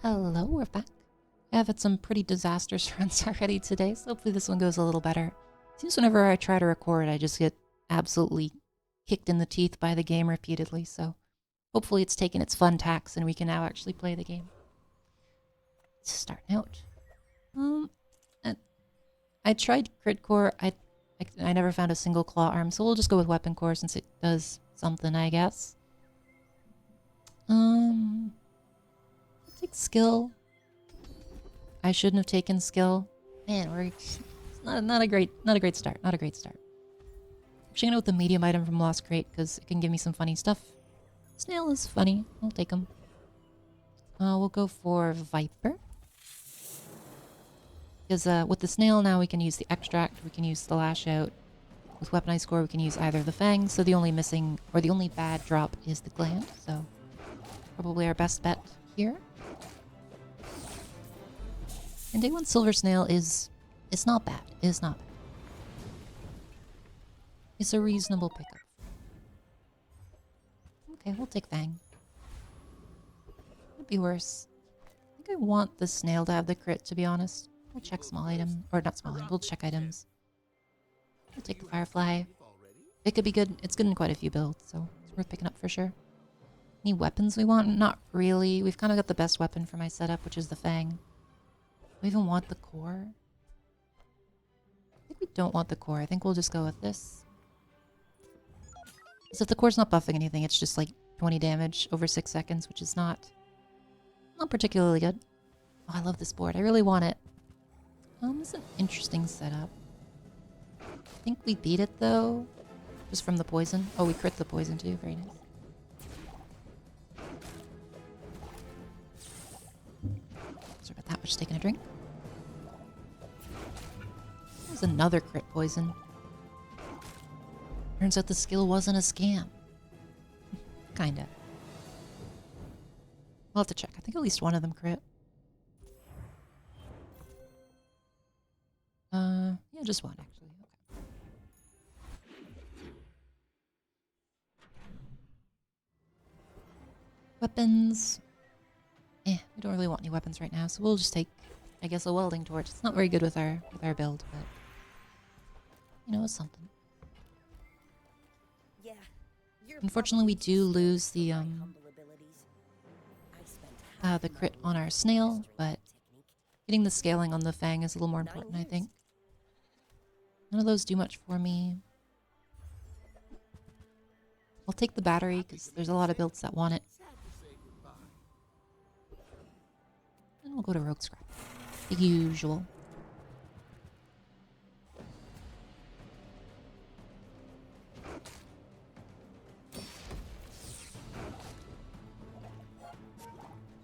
Hello, we're back. I've had some pretty disastrous runs already today, so hopefully this one goes a little better. Seems whenever I try to record, I just get absolutely kicked in the teeth by the game repeatedly, so hopefully it's taken its fun tax and we can now actually play the game. Starting out. I tried crit core. I never found a single claw arm, so we'll just go with weapon core since it does something, I guess. I'll take skill. I shouldn't have taken skill. Man, it's not a great start. Not a great start. Actually gonna go with the medium item from Lost Crate because it can give me some funny stuff. Snail is funny. I'll take him. We'll go for Viper. Because with the snail now we can use the extract, we can use the lash out. With weaponized core we can use either the fangs, so the only missing or the only bad drop is the gland, so probably our best bet here. And day 1 silver snail it's not bad. It's not bad. It's a reasonable pickup. Okay, we'll take Fang. Could be worse. I think I want the snail to have the crit, to be honest. We'll check small item. Or not small item, we'll check items. We'll take the Firefly. It could be good. It's good in quite a few builds, so it's worth picking up for sure. Any weapons we want? Not really. We've kind of got the best weapon for my setup, which is the Fang. We even want the core? I think we don't want the core. I think we'll just go with this. Because if the core's not buffing anything, it's just like 20 damage over 6 seconds, which is not particularly good. Oh, I love this board. I really want it. It's an interesting setup. I think we beat it though. Just from the poison. Oh, we crit the poison too. Very nice. Sorry about that. We're just taking a drink. There's another crit poison. Turns out the skill wasn't a scam. Kinda. We'll have to check. I think at least one of them crit. Yeah, just one actually. Okay. Weapons. We don't really want any weapons right now, so we'll just take, I guess, a welding torch. It's not very good with our build, but you know, it's something. Yeah. Unfortunately, we do lose the crit on our snail, but getting the scaling on the Fang is a little more important, I think. None of those do much for me. I'll take the battery because there's a lot of builds that want it. And we'll go to Rogue Scrap. The usual.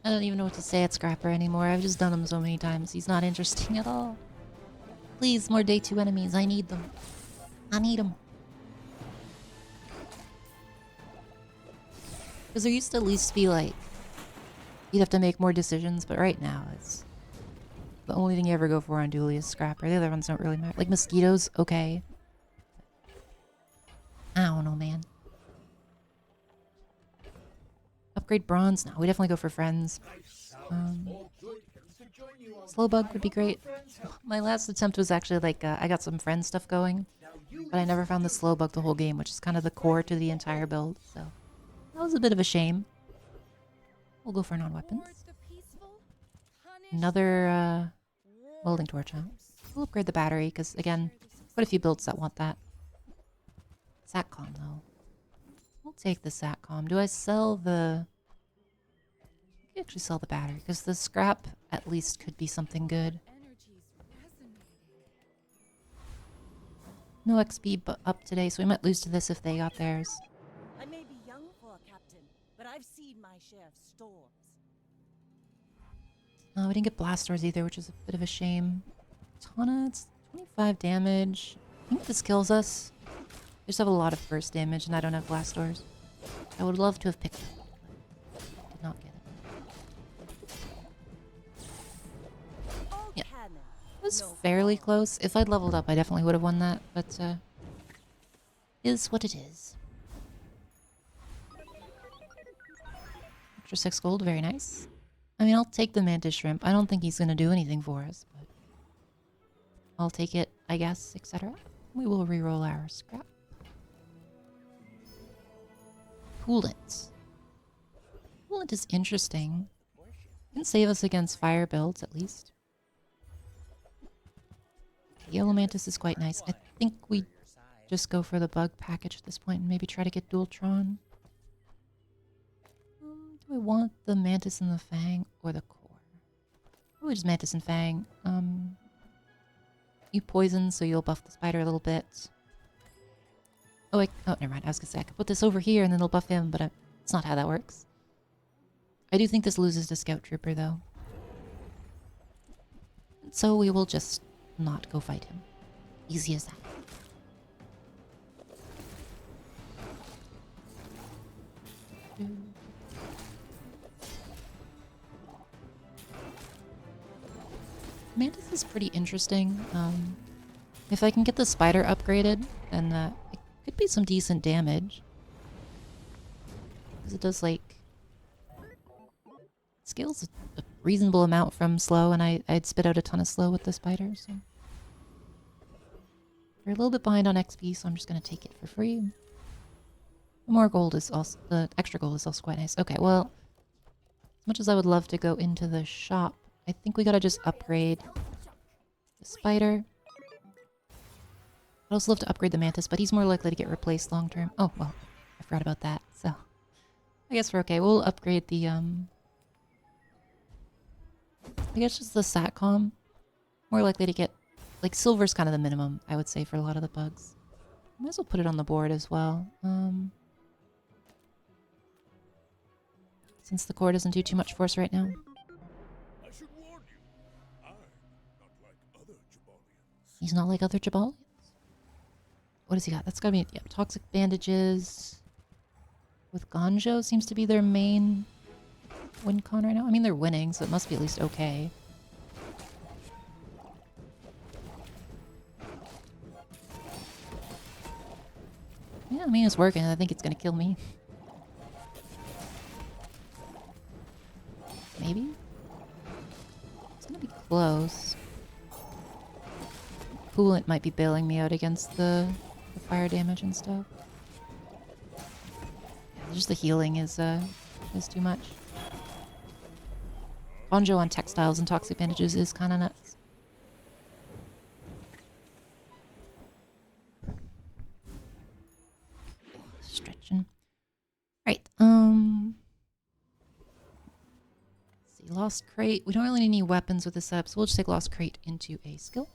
I don't even know what to say at Scrapper anymore. I've just done him so many times. He's not interesting at all. Please, more day 2 enemies. I need them. I need them. Because there used to at least be like, you'd have to make more decisions, but right now it's the only thing you ever go for on Dually is Scrapper. The other ones don't really matter. Like mosquitoes, okay. I don't know, man. Upgrade bronze? No, we definitely go for friends. Slow bug would be great. My last attempt was actually like, I got some friend stuff going, but I never found the slow bug the whole game, which is kind of the core to the entire build, so that was a bit of a shame. We'll go for non-weapons. Another welding torch, huh? We'll upgrade the battery, because again, quite a few builds that want that. Satcom, though. We'll take the Satcom. Do I sell the... I actually sell the battery, because the scrap at least could be something good. No XP up today, so we might lose to this if they got theirs. I may be young for a captain, but I've seen my share of storms. We didn't get blast doors either, which is a bit of a shame. Tana, it's 25 damage. I think this kills us. I just have a lot of burst damage, and I don't have blast doors. I would love to have picked it, but did not get it. Yeah, it was fairly close. If I'd leveled up, I definitely would have won that, but is what it is. Extra 6 gold, very nice. I mean, I'll take the mantis shrimp. I don't think he's gonna do anything for us, but I'll take it, I guess, etc. We will re-roll our scrap. Coolant. Coolant is interesting. Can save us against fire builds, at least. Yellow mantis is quite nice. I think we just go for the bug package at this point and maybe try to get Dooltron. Do I want the mantis and the fang or the core? Probably just mantis and fang. You poison, so you'll buff the spider a little bit. Oh, never mind. I was gonna say I could put this over here and then they'll buff him, but it's not how that works. I do think this loses to Scout Trooper, though. So we will just not go fight him. Easy as that. Mantis is pretty interesting. If I can get the spider upgraded, then it could be some decent damage. Because it does, like, scales a reasonable amount from slow, and I'd spit out a ton of slow with the spider, so. We're a little bit behind on XP, so I'm just going to take it for free. The more gold is also, the extra gold is also quite nice. Okay, well, as much as I would love to go into the shop, I think we gotta just upgrade the spider. I'd also love to upgrade the mantis, but he's more likely to get replaced long term. Oh, well, I forgot about that, so. I guess we're okay. We'll upgrade the, I guess just the SATCOM. More likely to get, like, silver's kind of the minimum, I would say, for a lot of the bugs. Might as well put it on the board as well. Since the core doesn't do too much for us right now. I should warn you, I'm not like other Jabalians. He's not like other Jabalians? What has he got? That's gotta be, yeah, toxic bandages. With Ganjo seems to be their main win con right now. I mean, they're winning, so it must be at least okay. Yeah, I mean, it's working. I think it's gonna kill me. Maybe? It's gonna be close. Coolant might be bailing me out against the fire damage and stuff. Yeah, just the healing is too much. Bonjo on textiles and toxic bandages is kind of nuts. Stretching. Right, let's see, Lost Crate. We don't really need any weapons with this setup, so we'll just take Lost Crate into a skill.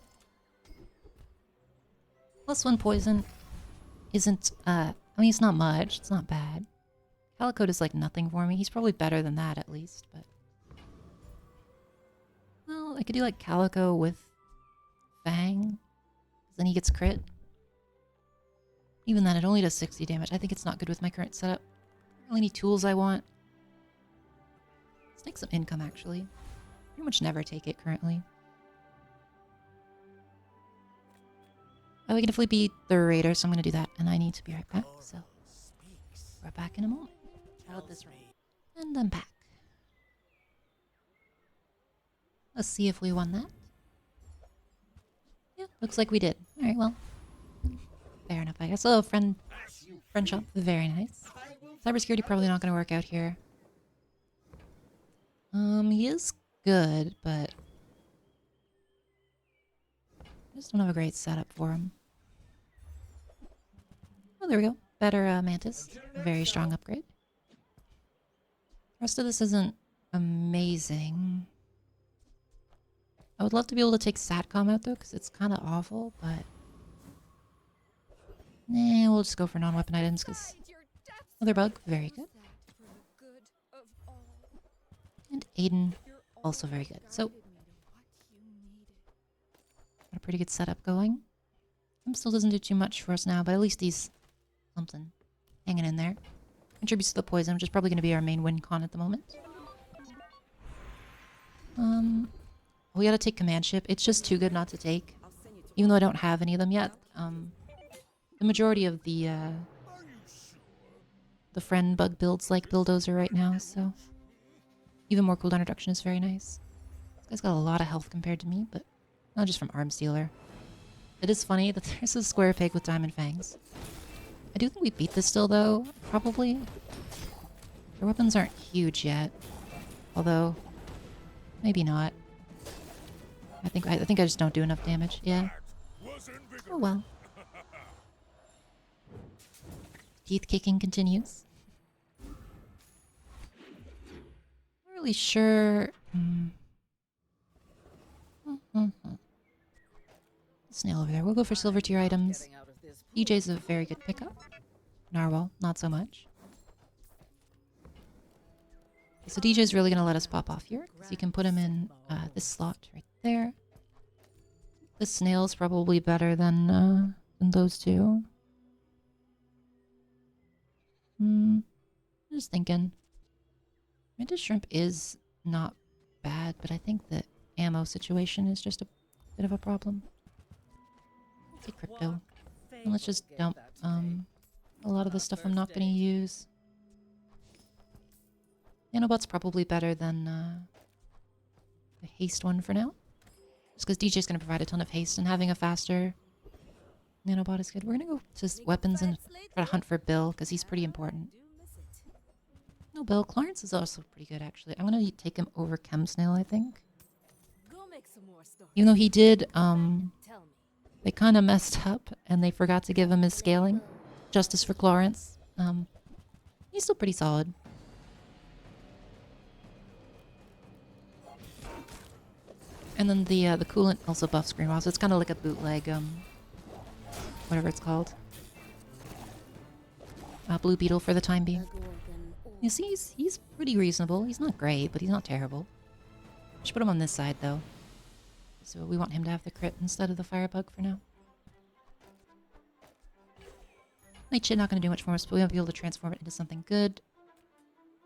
+1 poison isn't, I mean, it's not much. It's not bad. Calico is like nothing for me. He's probably better than that, at least, but... Well, I could do like Calico with Fang. Then he gets crit. Even then, it only does 60 damage. I think it's not good with my current setup. I don't really need tools I want. Let's take some income, actually. Pretty much never take it currently. Oh, we can definitely beat the raider, so I'm going to do that. And I need to be right back, so we're back in a moment. Try out this room. And I'm back. Let's see if we won that. Yeah, looks like we did. Alright, well. Fair enough, I guess. Oh, friend shop. Very nice. Cybersecurity probably not going to work out here. He is good, but... I just don't have a great setup for him. Oh, there we go. Better Mantis. Very strong upgrade. The rest of this isn't amazing. I would love to be able to take SATCOM out, though, because it's kind of awful, but... Nah, we'll just go for non-weapon items, because... Another bug. Very good. And Aiden, also very good. So, got a pretty good setup going. Him still doesn't do too much for us now, but at least he's something hanging in there. Contributes to the poison, which is probably going to be our main win con at the moment. We gotta take command ship. It's just too good not to take, even though I don't have any of them yet. The majority of the friend bug builds like Bulldozer right now, so even more cooldown reduction is very nice. This guy's got a lot of health compared to me, but not just from Arm Stealer. It is funny that there's a square pig with diamond fangs. I do think we beat this still, though, probably. Their weapons aren't huge yet. Although, maybe not. I think I just don't do enough damage. Yeah. Oh well. Teeth kicking continues. Not really sure. Snail over there. We'll go for silver tier items. DJ's a very good pickup. Narwhal, not so much. So DJ's really going to let us pop off here. So you can put him in this slot right there. The snail's probably better than those two. I'm just thinking. Mantis shrimp is not bad, but I think the ammo situation is just a bit of a problem. Let's take crypto. And let's just dump a lot of the stuff I'm not going to use. Nanobot's probably better than the haste one for now. Just because DJ's going to provide a ton of haste, and having a faster nanobot is good. We're going to go to weapons and try to hunt for Bill, because he's pretty important. No, Bill. Clarence is also pretty good, actually. I'm going to take him over Chemsnail, I think. Even though he did, they kind of messed up, and they forgot to give him his scaling. Justice for Clarence. He's still pretty solid. And then the coolant also buffs Greenwall, so it's kind of like a bootleg, whatever it's called. Blue Beetle for the time being. You see, he's pretty reasonable. He's not great, but he's not terrible. Should put him on this side, though. So we want him to have the crit instead of the Firebug for now. Nightshade not going to do much for us, but we won't be able to transform it into something good.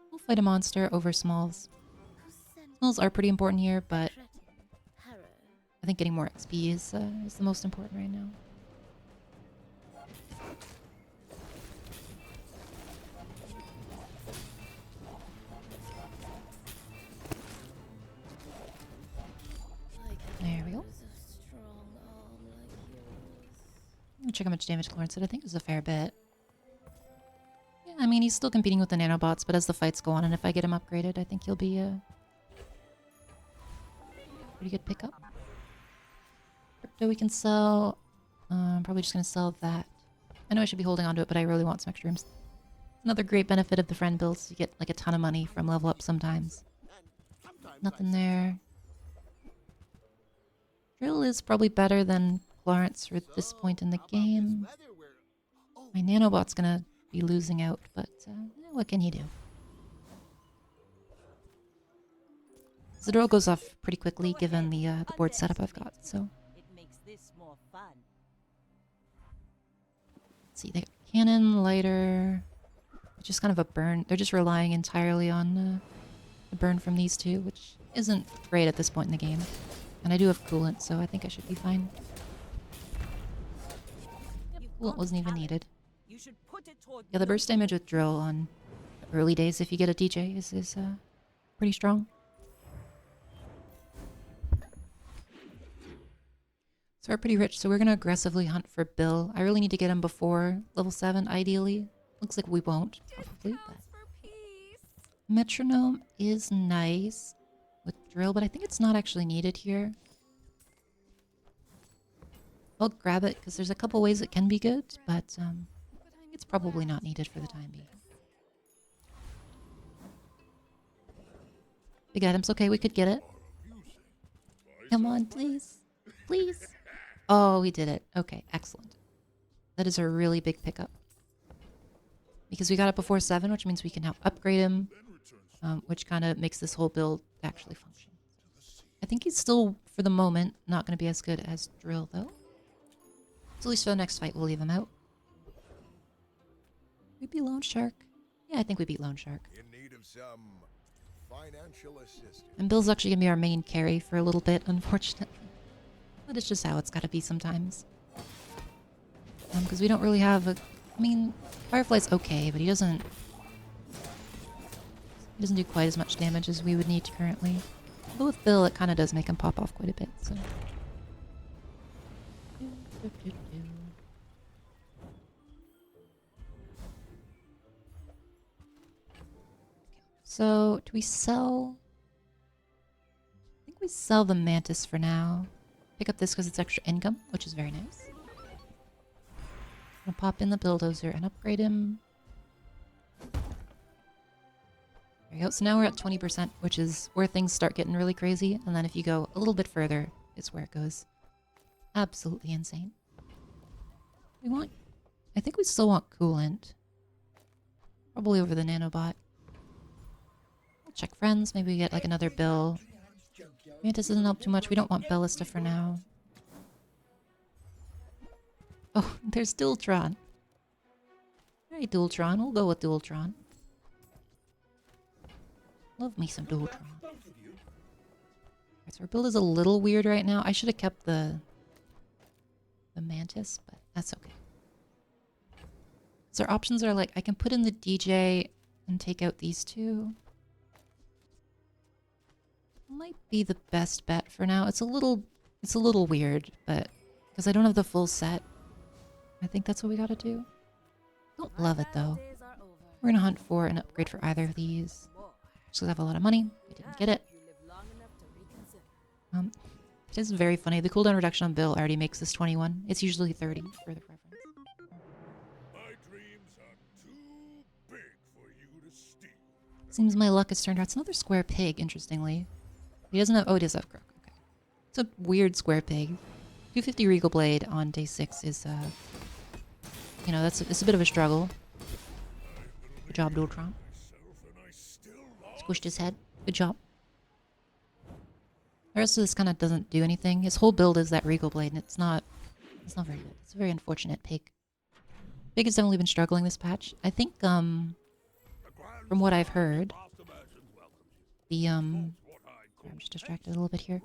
We'll fight a monster over Smalls. Smalls are pretty important here, but I think getting more XP is the most important right now. There we go. Let me check how much damage Clarence did. I think it was a fair bit. Yeah, I mean, he's still competing with the nanobots, but as the fights go on, and if I get him upgraded, I think he'll be a pretty good pickup. Crypto we can sell. Probably just going to sell that. I know I should be holding on to it, but I really want some extra rooms. Another great benefit of the friend builds. You get like a ton of money from level up sometimes. Nothing there. Drill is probably better than Clarence for this point in the game. My nanobot's going to be losing out, but what can you do? The drill goes off pretty quickly given the board setup I've got, so... Let's see, they got cannon, lighter... Just kind of a burn. They're just relying entirely on the burn from these two, which isn't great at this point in the game. And I do have coolant, so I think I should be fine. Yep, coolant wasn't even needed. Yeah, the burst damage with drill on the early days, if you get a DJ, is pretty strong. So we're pretty rich, so we're going to aggressively hunt for Bill. I really need to get him before level 7, ideally. Looks like we won't, probably, but... Metronome is nice with drill, but I think it's not actually needed here. I'll grab it, because there's a couple ways it can be good, but it's probably not needed for the time being. Big items, okay, we could get it. Come on, please. Please. Oh, we did it. Okay, excellent. That is a really big pickup. Because we got it before 7, which means we can now upgrade him, which kind of makes this whole build actually function. I think he's still, for the moment, not going to be as good as Drill, though. So at least for the next fight, we'll leave him out. We beat Lone Shark? Yeah, I think we beat Lone Shark. In need of some financial assistance. And Bill's actually going to be our main carry for a little bit, unfortunately. But it's just how it's got to be sometimes. Because we don't really have a... I mean, Firefly's okay, but he doesn't... He doesn't do quite as much damage as we would need currently. But with Bill, it kind of does make him pop off quite a bit, so... So, do we sell... I think we sell the Mantis for now. Pick up this because it's extra income, which is very nice. Gonna pop in the Bulldozer and upgrade him. There we go. So now we're at 20%, which is where things start getting really crazy. And then if you go a little bit further, it's where it goes absolutely insane. We want... I think we still want coolant. Probably over the nanobot. We'll check friends. Maybe we get like another Bill. Mantis doesn't help too much. We don't want Ballista for now. Oh, there's Dooltron. Alright, Dooltron. We'll go with Dooltron. Love me some Dooltron. Alright, so our build is a little weird right now. I should have kept the Mantis, but that's okay. So our options are like, I can put in the DJ and take out these two. Might be the best bet for now. It's a little weird, but because I don't have the full set, I think that's what we gotta do. Don't love it though. We're gonna hunt for an upgrade for either of these. Just 'cause I have a lot of money. I didn't get it. It is very funny. The cooldown reduction on Bill already makes this 21. It's usually 30 for the preference. My dreams are too big for you to steal. Seems my luck has turned out. It's another square pig, interestingly. He doesn't have... Oh, he does have crook. Okay. It's a weird square pig. 250 Regal Blade on day 6 is, you know, it's a bit of a struggle. Good job, Dooltron. Squished his head. Good job. The rest of this kind of doesn't do anything. His whole build is that Regal Blade, and it's not very good. It's a very unfortunate pig. Pig has definitely been struggling this patch. I think, from what I've heard, the, I'm just distracted a little bit here.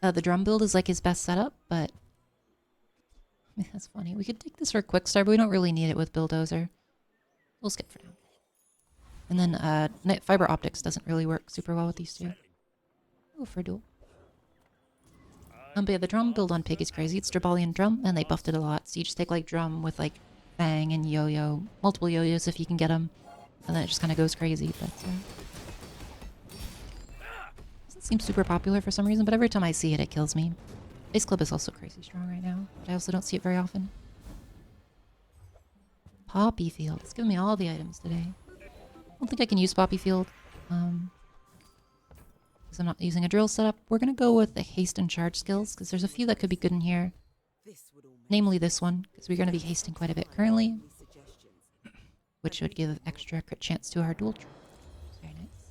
The drum build is like his best setup, but that's funny. We could take this for a quick start, but we don't really need it with Bulldozer. We'll skip for now. And then fiber optics doesn't really work super well with these two. Oh, for a duel. But yeah, the drum build on Pig is crazy. It's Drabalian drum, and they buffed it a lot. So you just take like drum with like Fang and Yo-Yo, multiple Yo-Yos if you can get them, and then it just kind of goes crazy. But doesn't seem super popular for some reason, but every time I see it, it kills me. Base Club is also crazy strong right now, but I also don't see it very often. Poppy Field. It's giving me all the items today. I don't think I can use Poppy Field. Because I'm not using a drill setup. We're going to go with the haste and charge skills, because there's a few that could be good in here. Namely this one, because we're going to be hasting quite a bit currently. Which would give extra crit chance to our Dooltron. Very nice.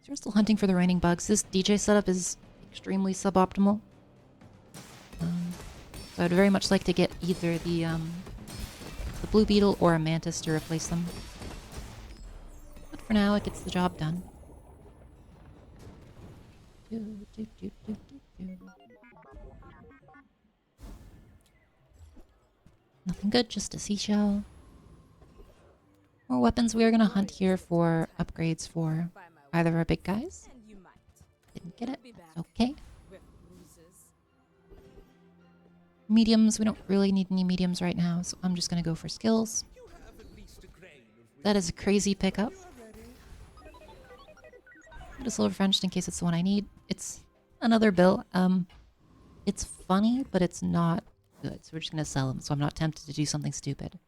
So we're still hunting for the raining bugs. This DJ setup is extremely suboptimal. So I'd very much like to get either the Blue Beetle or a Mantis to replace them. But for now, it gets the job done. Nothing good, just a seashell. More weapons. We are going to hunt here for upgrades for either of our big guys. Didn't get it. That's okay. Mediums. We don't really need any mediums right now, so I'm just going to go for skills. That is a crazy pickup. Put a Silver French in case it's the one I need. It's another bill. It's funny, but it's not good, so we're just going to sell him, so I'm not tempted to do something stupid.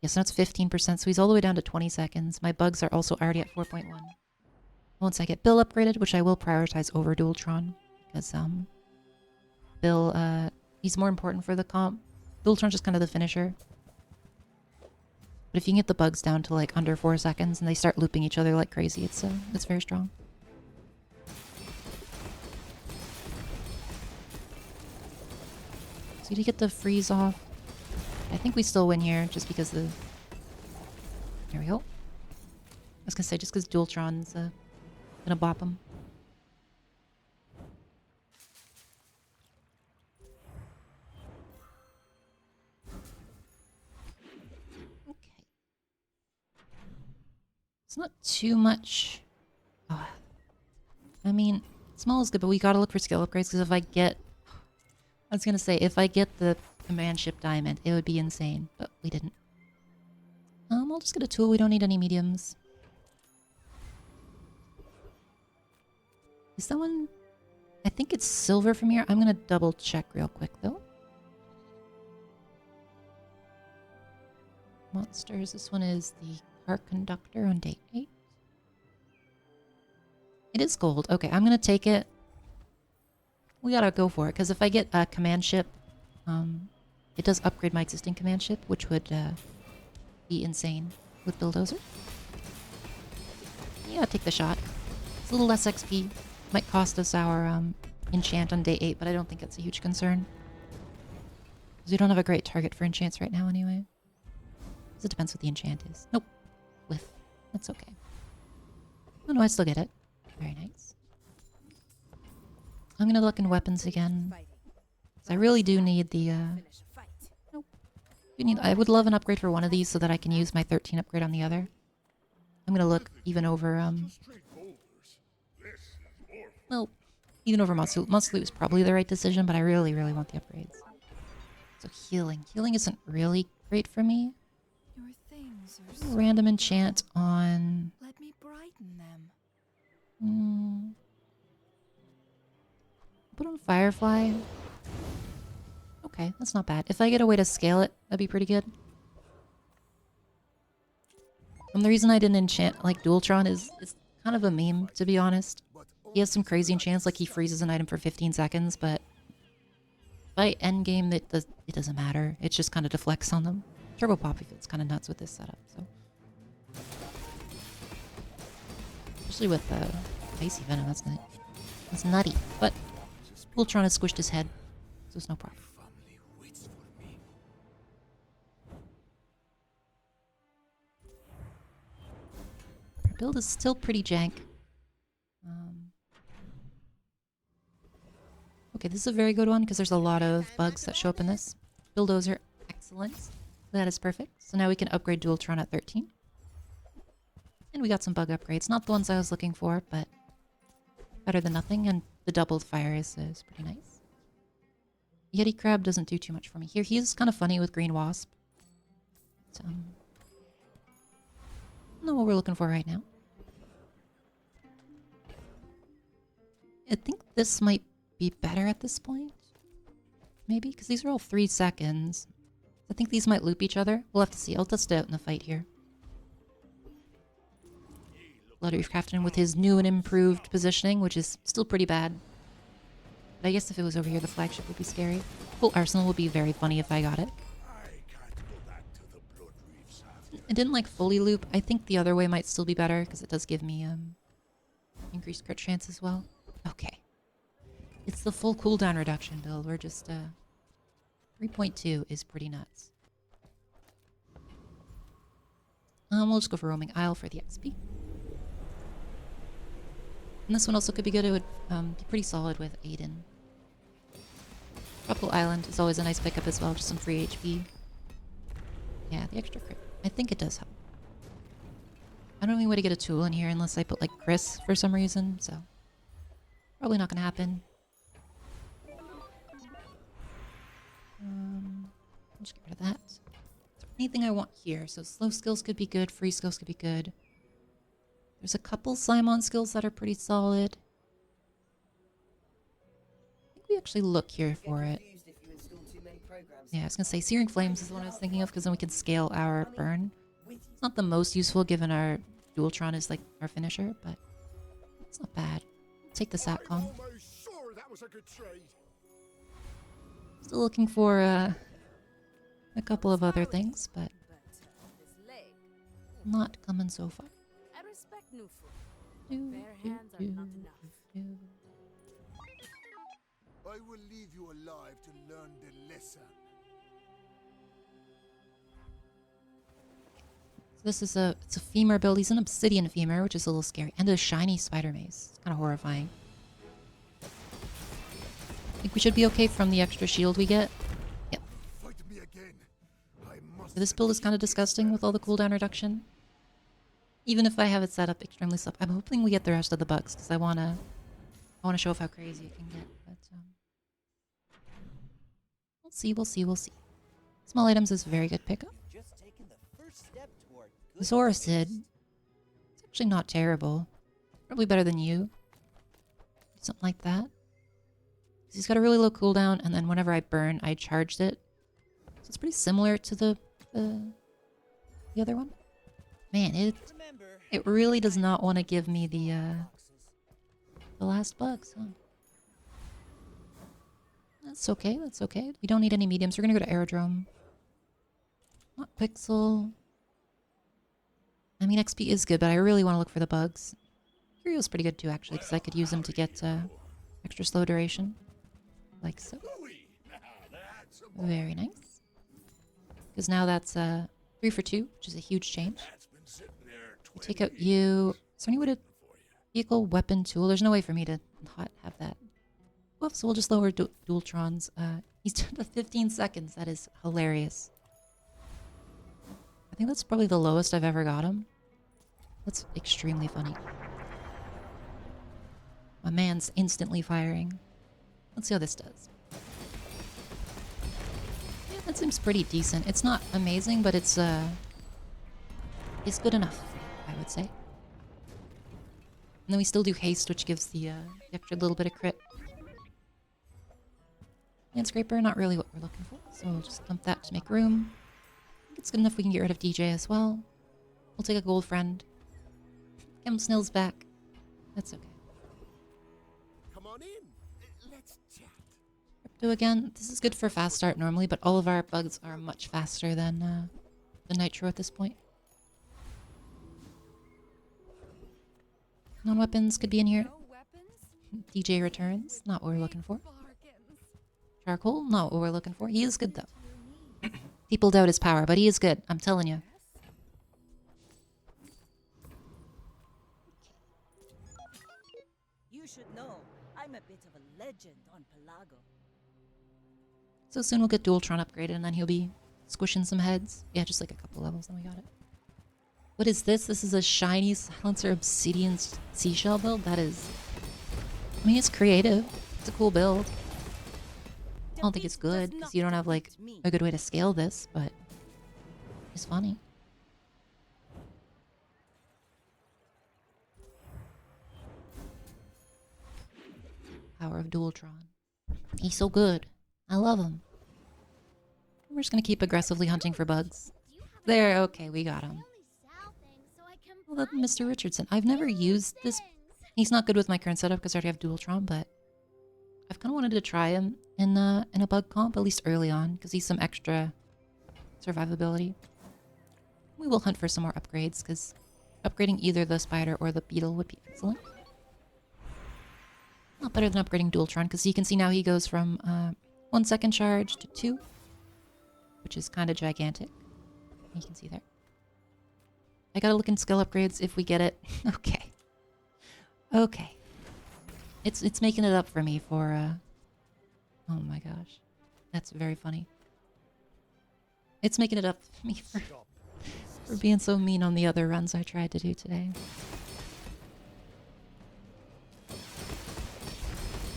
Yes, so that's 15%, so he's all the way down to 20 seconds. My bugs are also already at 4.1. Once I get Bill upgraded, which I will prioritize over Dooltron, because, Bill, he's more important for the comp. Dooltron's just kind of the finisher. But if you can get the bugs down to like under 4 seconds and they start looping each other like crazy, it's very strong. So to get the freeze off, I think we still win here just because the... There we go. I was gonna say just because Dooltron's gonna bop him. not too much. Oh, I mean, small is good, but we gotta look for skill upgrades because if I get... I was gonna say, if I get the command ship diamond, it would be insane, but we didn't. I'll just get a tool. We don't need any mediums. Is that one... I think it's silver from here. I'm gonna double check real quick, though. Monsters. This one is the car conductor on day 8. It is gold. Okay, I'm gonna take it. We gotta go for it, because if I get a command ship, it does upgrade my existing command ship, which would be insane with Bulldozer. Yeah, take the shot. It's a little less XP. Might cost us our enchant on day 8, but I don't think it's a huge concern. Because we don't have a great target for enchants right now anyway. Because it depends what the enchant is. Nope. Whiff. That's okay. Oh no, I still get it. Very nice. I'm gonna look in weapons again. I really do need the nope. I would love an upgrade for one of these so that I can use my 13 upgrade on the other. I'm gonna look even over well, even over Monster Loot is probably the right decision, but I really, really want the upgrades. So healing. Healing isn't really great for me. Your things are so Random enchant on... Let me brighten them. Put on Firefly. Okay, that's not bad. If I get a way to scale it, that'd be pretty good. The reason I didn't enchant like Dooltron is it's kind of a meme, to be honest. He has some crazy enchants, like he freezes an item for 15 seconds, but by endgame, it doesn't matter. It just kind of deflects on them. Turbo Poppy feels kind of nuts with this setup, so. Especially with Icy Venom, that's nutty. But Dooltron has squished his head, so it's no problem. Our build is still pretty jank. Okay, this is a very good one because there's a lot of bugs that show up in this. Bulldozer, excellent. That is perfect. So now we can upgrade Dooltron at 13. And we got some bug upgrades. Not the ones I was looking for, but better than nothing. And the doubled fire is pretty nice. Yeti Crab doesn't do too much for me here. He's kind of funny with Green Wasp. So, I don't know what we're looking for right now. I think this might be better at this point. Maybe? Because these are all 3 seconds. I think these might loop each other. We'll have to see. I'll test it out in the fight here. Bloodreef Captain with his new and improved positioning, which is still pretty bad. But I guess if it was over here, the flagship would be scary. Full Arsenal would be very funny if I got it. It didn't like fully loop. I think the other way might still be better because it does give me increased crit chance as well. Okay. It's the full cooldown reduction build. We're just 3.2 is pretty nuts. We'll just go for Roaming Isle for the XP. And this one also could be good. It would be pretty solid with Aiden. Tropical Island is always a nice pickup as well. Just some free HP. Yeah, the extra crit. I think it does help. I don't know any way to get a tool in here unless I put like Chris for some reason, so probably not gonna happen. I'll just get rid of that. Is there anything I want here? So slow skills could be good, free skills could be good. There's a couple Simon skills that are pretty solid. I think we actually look here for it. Yeah, I was gonna say Searing Flames is the one I was thinking of because then we can scale our burn. It's not the most useful given our Dooltron is like our finisher, but it's not bad. Take the Satcom. Still looking for a couple of other things, but not coming so far. I respect new food. Bare hands are not enough. I will leave you alive to learn the lesson. So this is it's a femur build. He's an obsidian femur, which is a little scary, and a shiny spider mace. It's kind of horrifying. I think we should be okay from the extra shield we get. Yep. Fight me again. I must This build is kind of disgusting with all the cooldown reduction. Even if I have it set up extremely slow. I'm hoping we get the rest of the bugs because I wanna show off how crazy it can get. But we'll see, we'll see, we'll see. Small items is a very good pickup. Just taken the first step toward good Zorasid. things. It's actually not terrible. Probably better than you. Something like that. 'Cause he's got a really low cooldown, and then whenever I burn, I charged it. So it's pretty similar to the other one. Man, Remember, it really does not want to give me the last bugs, huh? That's okay, that's okay. We don't need any mediums. We're gonna go to Aerodrome. Not Quixel. I mean, XP is good, but I really want to look for the bugs. Curio's pretty good too, actually, because I could use them to get extra slow duration. Like so. Very nice. Because now that's 3 for 2, which is a huge change. We take out you. Is there any way to vehicle, weapon, tool? There's no way for me to not have that. Woof, so we'll just lower Dooltron's. He's down to 15 seconds. That is hilarious. I think that's probably the lowest I've ever got him. That's extremely funny. My man's instantly firing. Let's see how this does. Yeah, that seems pretty decent. It's not amazing, but it's good enough, I would say. And then we still do haste, which gives the extra little bit of crit. Land scraper, not really what we're looking for, so we'll just dump that to make room. I think it's good enough we can get rid of DJ as well. We'll take a gold friend. Chem Snill's back. That's okay. Come on in. Let's chat. Crypto again. This is good for fast start normally, but all of our bugs are much faster than the Nitro at this point. Non-weapons could be in here. No weapons? DJ returns. Not what we're looking for. Bargains. Charcoal. Not what we're looking for. He is good though. People doubt his power, but he is good. I'm telling you. You should know, I'm a bit of a legend on Pelago. So soon we'll get Dooltron upgraded and then he'll be squishing some heads. Yeah, just like a couple levels and we got it. What is this? This is a shiny silencer obsidian seashell build? That is... I mean, it's creative. It's a cool build. I don't think it's good because you don't have like a good way to scale this, but it's funny. Power of Dooltron. He's so good. I love him. We're just gonna keep aggressively hunting for bugs. There, okay, we got him. Well, that Mr. Richardson. I've never used this. He's not good with my current setup because I already have Dooltron, but I've kind of wanted to try him in a bug comp, at least early on, because he's some extra survivability. We will hunt for some more upgrades, because upgrading either the spider or the beetle would be excellent. Not better than upgrading Dooltron, because you can see now he goes from 1 second charge to 2, which is kind of gigantic. You can see there. I gotta look in skill upgrades if we get it. Okay. Okay. It's making it up for me for, oh my gosh. That's very funny. It's making it up for me for being so mean on the other runs I tried to do today.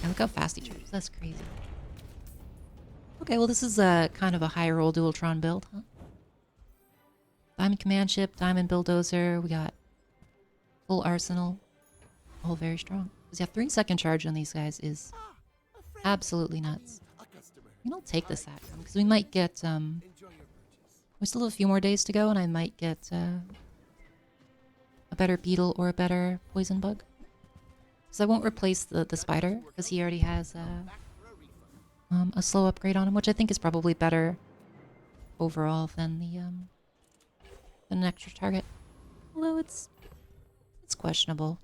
Yeah, look how fast he charges. That's crazy. Okay, well this is kind of a high roll Dooltron build, huh? Diamond Command Ship, Diamond Bulldozer, we got full arsenal. All very strong. Because yeah, 3 second charge on these guys is absolutely nuts. We don't take this action because we might get we still have a few more days to go and I might get a better beetle or a better poison bug. So I won't replace the spider because he already has a slow upgrade on him, which I think is probably better overall than an extra target. Although it's questionable.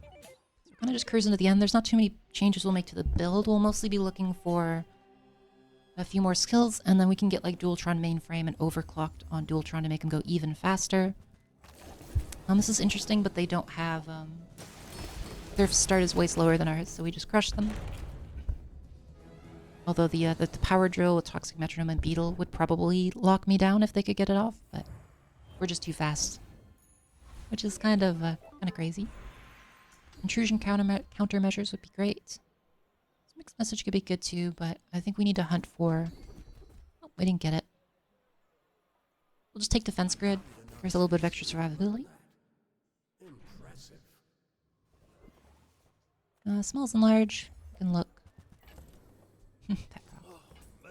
So kind of just cruising to the end. There's not too many changes we'll make to the build. We'll mostly be looking for a few more skills, and then we can get like Dooltron mainframe and overclocked on Dooltron to make him go even faster. This is interesting, but they don't have their start is way slower than ours, so we just crush them. Although the power drill with Toxic Metronome and Beetle would probably lock me down if they could get it off, but we're just too fast. Which is kind of crazy. Intrusion countermeasures would be great. Mixed message could be good too, but I think we need to hunt for... Oh, we didn't get it. We'll just take defense grid. There's a little bit of extra survivability. Smalls and large. You can look.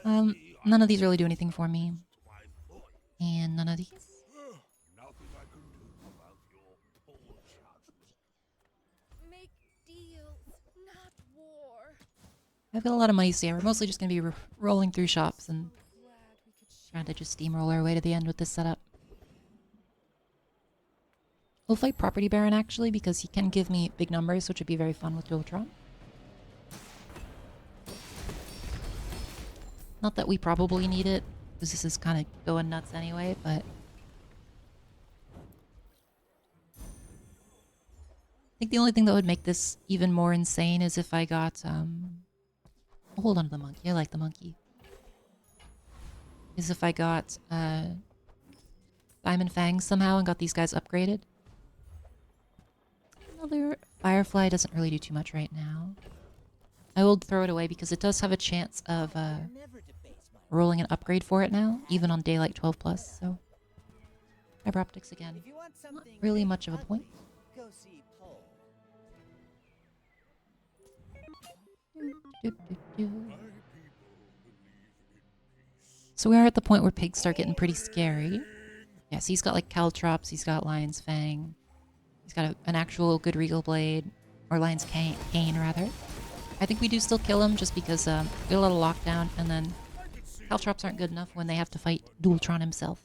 None of these really do anything for me. And none of these. Nothing I can do about your poor child. Make deals, not war. I've got a lot of money, so yeah, we're mostly just going to be rolling through shops and Glad we could trying to just steamroll our way to the end with this setup. We'll fight Property Baron, actually, because he can give me big numbers, which would be very fun with Dooltron. Not that we probably need it, because this is kind of going nuts anyway, but... I think the only thing that would make this even more insane is if I got, hold on to the monkey. I like the monkey. Is if I got, Diamond Fangs somehow and got these guys upgraded. Another Firefly doesn't really do too much right now. I will throw it away because it does have a chance of, Never debase my rolling an upgrade for it now, even on Daylight 12 Plus, so... Fiber Optics again. If you want Not something really much of a point. go see Pole. So we are at the point where pigs start getting pretty scary. Yes, he's got like Caltrops, he's got Lion's Fang. He's got an actual good Regal Blade. Or Lion's Cane, rather. I think we do still kill him just because we get a lot of lockdown, and then Caltrops aren't good enough when they have to fight Dooltron himself.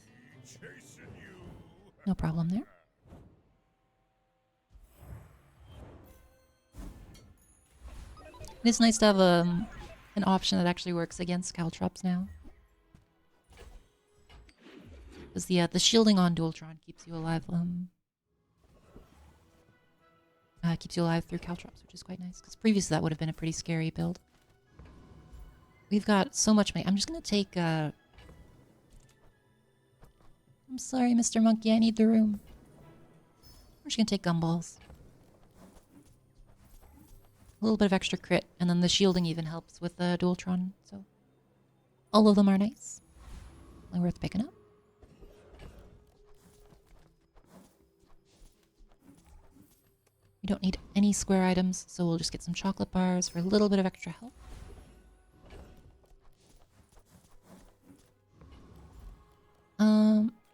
No problem there. It's nice to have an option that actually works against Caltrops now. Because the shielding on Dooltron keeps you alive. Keeps you alive through Caltrops, which is quite nice. Because previously that would have been a pretty scary build. We've got so much money. I'm just gonna take. I'm sorry, Mr. Monkey. I need the room. We're just gonna take gumballs. A little bit of extra crit, and then the shielding even helps with the Dooltron. So all of them are nice. Only worth picking up. We don't need any square items, so we'll just get some chocolate bars for a little bit of extra health.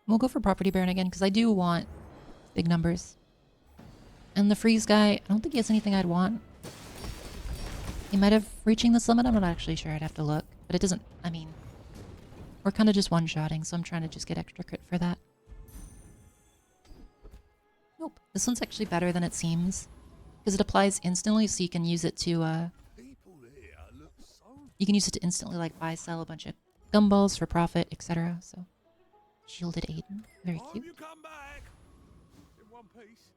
We'll go for Property Baron again, because I do want big numbers. And the freeze guy, I don't think he has anything I'd want. He might have reaching this limit, I'm not actually sure, I'd have to look. But it doesn't, I mean, we're kind of just one-shotting, so I'm trying to just get extra crit for that. Nope, this one's actually better than it seems. Because it applies instantly, so you can use it to, you can use it to instantly, like, buy, sell a bunch of gumballs for profit, etc. So, shielded Aiden, very Time cute. you come back in one piece.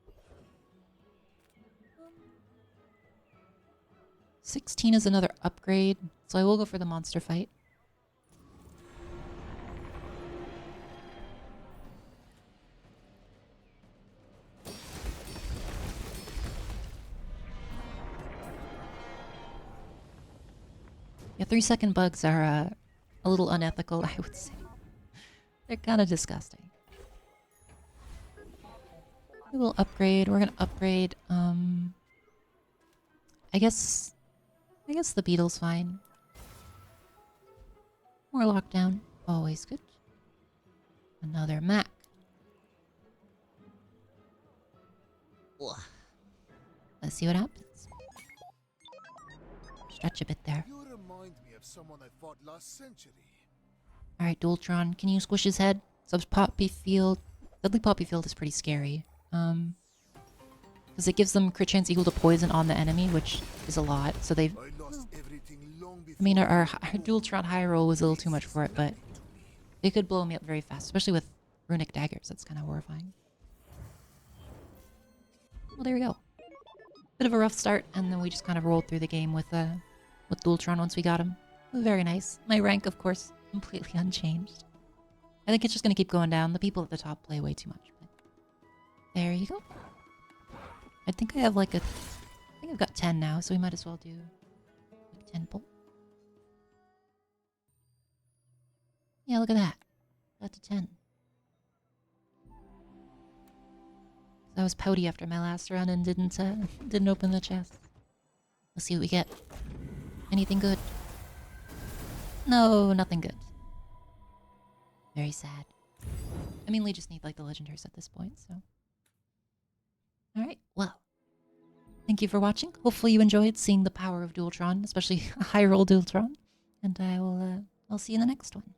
16 is another upgrade, so I will go for the monster fight. Yeah, 3-second bugs are a little unethical, I would say. They're kind of disgusting. We will upgrade. We're gonna upgrade. I guess the beetle's fine. More lockdown, always good. Another Mac. Ugh. Let's see what happens. Stretch a bit there. You remind me of someone I fought last century. Alright, Dooltron, can you squish his head? Subs Poppy Field. Deadly Poppy Field is pretty scary. Because it gives them crit chance equal to poison on the enemy, which is a lot. So they've... I lost everything long before. I mean, our Dooltron high roll was a little too much for it, but they could blow me up very fast, especially with runic daggers. That's kind of horrifying. Well, there we go. Bit of a rough start, and then we just kind of rolled through the game with Dooltron once we got him. Very nice. My rank, of course, completely unchanged. I think it's just going to keep going down. The people at the top play way too much. But there you go. I think I have like a... I think I've got 10 now, so we might as well do like 10 pull. Yeah, look at that. Got to 10. I was pouty after my last run and didn't open the chest. Let's see what we get. Anything good? No, nothing good. Very sad. I mainly just need like the legendaries at this point, so. Alright, well. Thank you for watching. Hopefully you enjoyed seeing the power of Dooltron, especially a high roll Dooltron. And I'll see you in the next one.